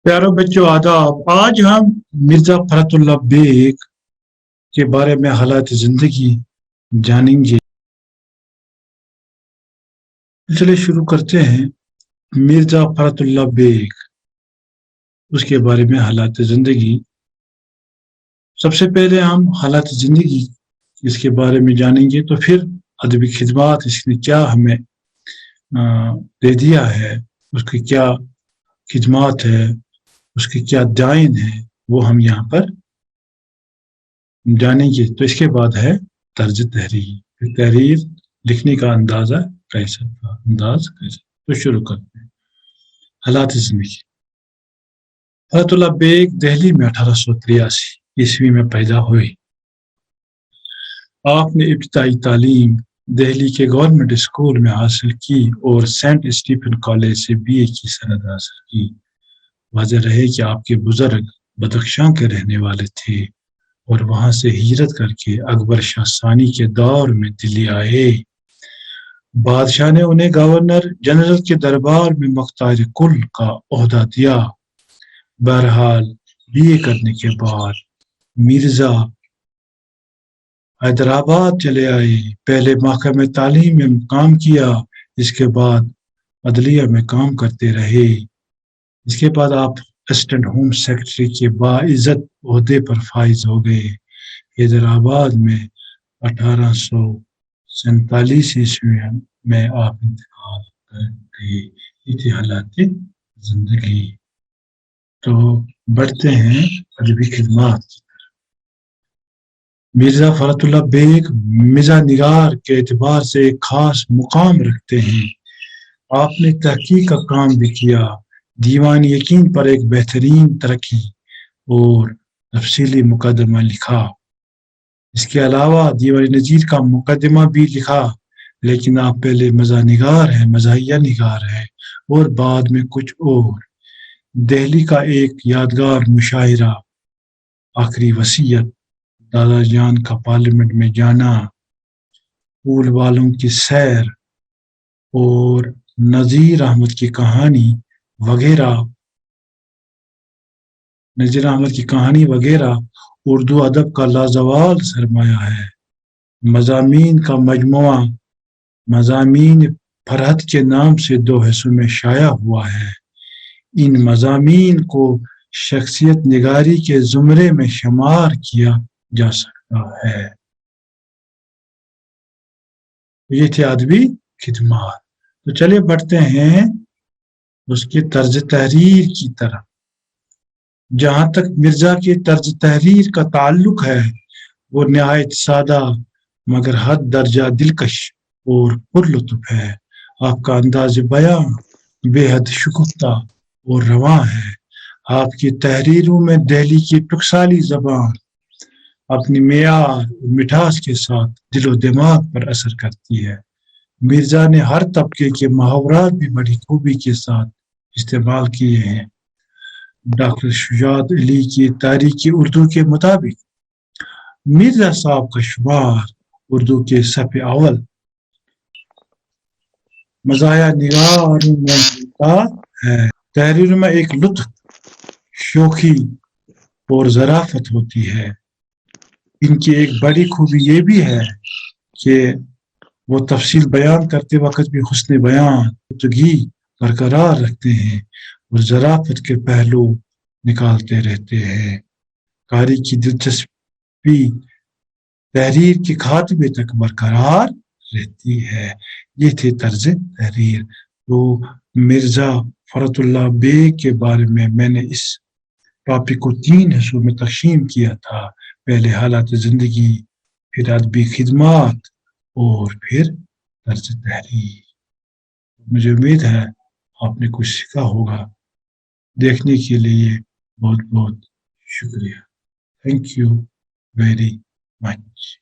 प्यारो बच्चों आदाब। आज हम मिर्जा फरतुल्लाह बेग के बारे में हालात जिंदगी जानेंगे। चलिए शुरू करते हैं। मिर्जा फरतुल्लाह बेग, उसके बारे में हालात जिंदगी। सबसे पहले हम हालात जिंदगी इसके बारे में जानेंगे, तो फिर अदबी खिदमात इसने क्या हमें दे दिया है, उसकी क्या खिदमात है, उसकी क्या दायन है, वो हम यहाँ पर जानेंगे। तो इसके बाद है तर्ज तहरीर। तहरीर लिखने का अंदाजा कैसा था, अंदाज कैसा। तो शुरू करते हैं। हालात जिंदगी। फरतुल्लाह बेग दिल्ली में 1883 ईस्वी में पैदा हुए। आपने इब्तिदाई तालीम दिल्ली के गवर्नमेंट स्कूल में हासिल की और सेंट स्टीफन कॉलेज से BA की सनद हासिल की। वाज़ेह रहे कि आपके बुजुर्ग बदख्शां के रहने वाले थे और वहां से हिजरत करके अकबर शाह सानी के दौर में दिल्ली आए। बादशाह ने उन्हें गवर्नर जनरल के दरबार में मुख्तार कुल का ओहदा दिया। बहरहाल BA करने के बाद मिर्जा हैदराबाद चले आए। पहले महकमे तालीम में काम किया, इसके बाद अदलिया में काम करते रहे। इसके बाद आप असिस्टेंट होम सेक्रेटरी के बाइज्जत ओहदे पर फाइज हो गए। हैदराबाद में 1847 ईस्वी में आप इंतकाल कर गए। ये थी हालात जिंदगी। तो बढ़ते हैं अदबी खिदमात की तरफ। मिर्जा फरतुल्लाह बेग मिर्जा निगार के एतबार से एक खास मुकाम रखते हैं। आपने तहकीक का काम भी किया, दीवान यकीन पर एक बेहतरीन तरक्की और तफसीली मुकदमा लिखा। इसके अलावा दीवान नजीर का मुकदमा भी लिखा, लेकिन आप पहले मज़ानिगार हैं, मज़ाहिया निगार हैं, और बाद में कुछ और। दिल्ली का एक यादगार मुशायरा, आखिरी वसीयत, दादा जान का पार्लियामेंट में जाना, फूल वालों की सैर और नज़ीर अहमद की कहानी वगैरह उर्दू अदब का लाजवाब सरमाया है। मज़ामीन का मजमुआ मज़ामीन फरहत के नाम से 2 हिस्सों में शाया हुआ है। इन मज़ामीन को शख्सियत निगारी के ज़ुमरे में शुमार किया जा सकता है। ये थे अदबी खिदमात। तो चलिए बढ़ते हैं उसके तर्ज तहरीर की तरफ। जहां तक मिर्जा के तर्ज तहरीर का ताल्लुक है, वो नहायत सादा मगर हद दर्जा दिलकश और पुरलुत्फ है। आपका अंदाज बयान बेहद शुगुफ्ता और रवां है। आपकी तहरीरों में दिल्ली की टकसाली जबान अपनी मेयार और मिठास के साथ दिलो दिमाग पर असर करती है। मिर्जा ने हर तबके के मुहावरात भी बड़ी खूबी के साथ इस्तेमाल किए हैं। डॉक्टर शुजात अली की तारीखी उर्दू के मुताबिक मिर्जा साहब का शुमार उर्दू के सफ़े अव्वल मज़ाया निगारों में होता है। तहरीर में एक लुत्फ, शोखी और ज़राफ़त होती है। इनकी एक बड़ी खूबी ये भी है कि वो तफसील बयान करते वक्त भी हुस्न बयान पुख्तगी बरकरार रखते हैं और ज़राफ़त के पहलू निकालते रहते हैं। कारी की दिलचस्पी तहरीर के खात्मे तक बरकरार रहती है। ये थे तर्ज तहरीर। तो मिर्जा फरतुल्लाह बेग के बारे में मैंने इस टॉपिक को 3 हिस्सों में तक़सीम किया था। पहले हालात ज़िंदगी, फिर अदबी खिदमात और फिर तर्ज तहरीर। मुझे उम्मीद है आपने कुछ सीखा होगा। देखने के लिए बहुत बहुत शुक्रिया। Thank you very much.